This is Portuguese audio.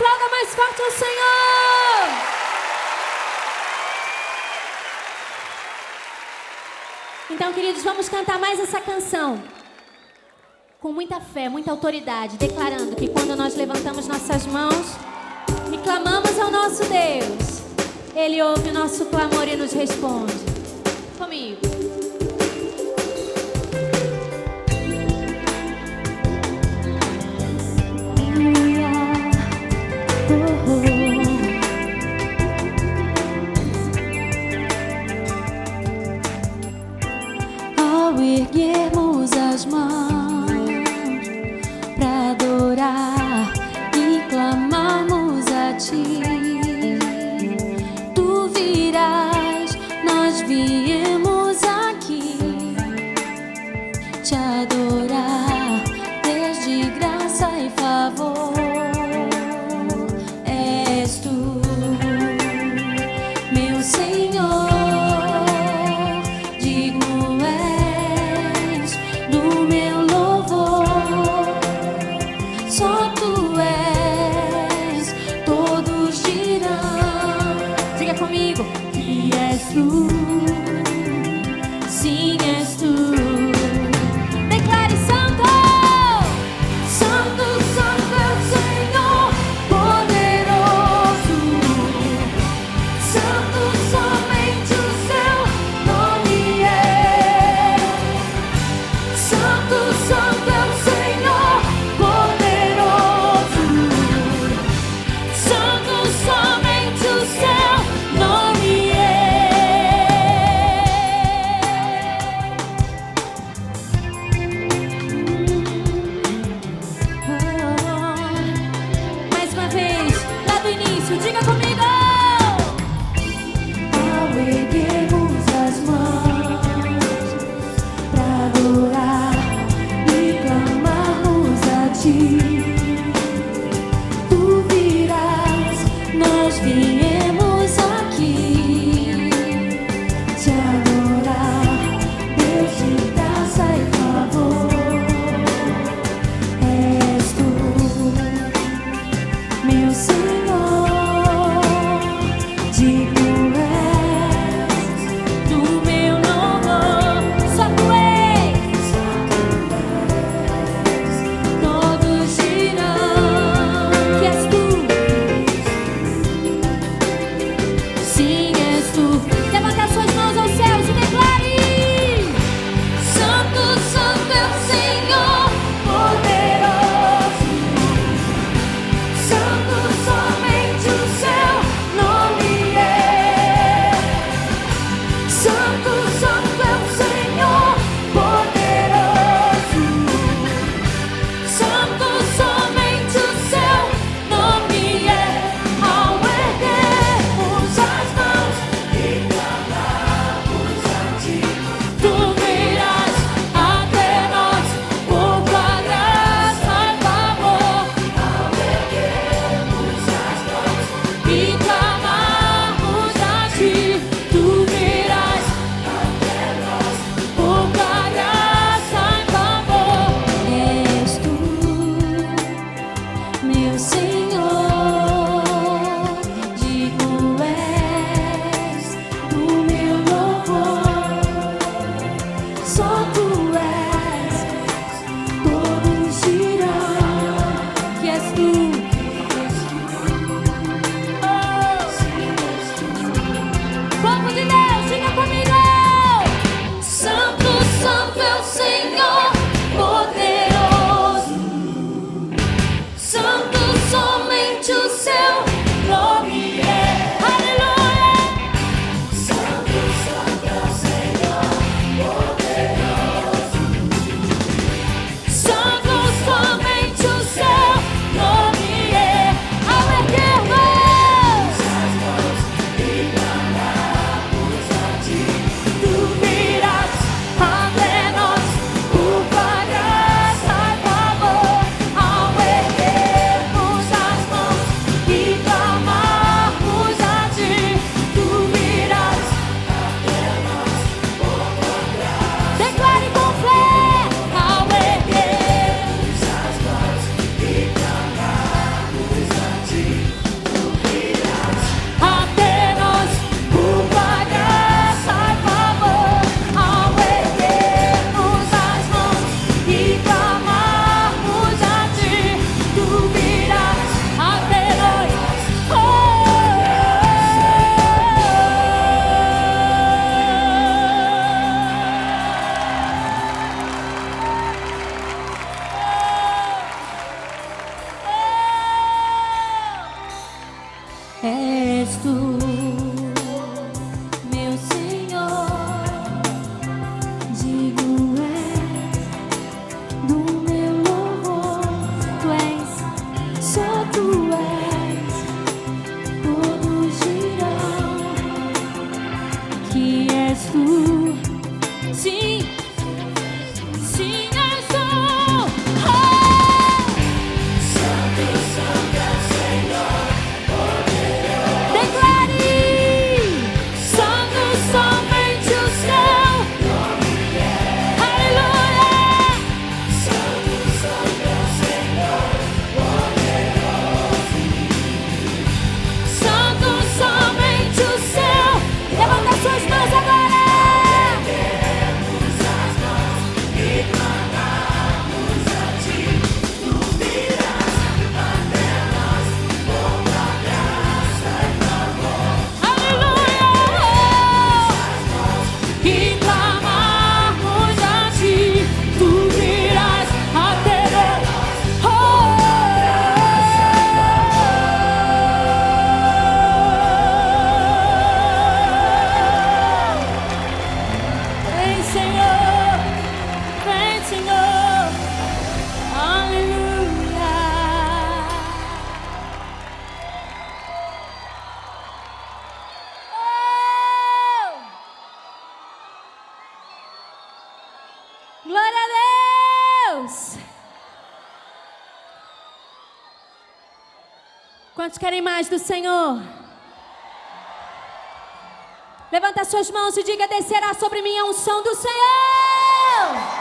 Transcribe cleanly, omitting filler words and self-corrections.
Aplauda mais forte ao Senhor. Então, queridos, vamos cantar mais essa canção com muita fé, muita autoridade, declarando que quando nós levantamos nossas mãos e clamamos ao nosso Deus, Ele ouve o nosso clamor e nos responde. Comigo. Ao erguermos as mãos pra adorar e clamarmos a Ti, Tu virás, nós viemos aqui te adorar, Deus de graça e favor. És Tu, meu Senhor. Digno és do meu louvor. Só Tu és, todos dirão. Diga comigo. Que és Tu, sim, és Tu. Declare: Santo! Santo, Santo é o Senhor, poderoso. Santo, somente o Seu nome é. Santo, Santo é o Senhor, poderoso. Santo, somente o Seu nome é. Mais uma vez, lá do início, diga comigo. Ao erguermos as mãos pra adorar e clamarmos a Ti, Tu virás, nós viemos aqui te adorar, Deus de graça e favor. És Tu, meu Senhor. Digno és do meu louvor. Só Tu és. Todos dirão. tu, meu Senhor. Digno és do meu louvor. Tu és, só tu és. Todos dirão que és tu. Sim, sim, és tu. Oh! Santo, Santo é o Senhor, poderoso. Declare: Santo, somente o céu. Aleluia! Santo, Santo é o Senhor, poderoso. Santo, somente o céu. Levanta suas mãos agora. Erguermos as mãos e clamarmos a ti. Tu virás até nós com a graça e louvor. Aleluia! E clamarmos a ti. Tu virás até nós. Vem, Senhor. Vem, Senhor. Aleluia. Oh! Glória a Deus. Quantos querem mais do Senhor? Levanta suas mãos e diga: descerá sobre mim a unção do Senhor.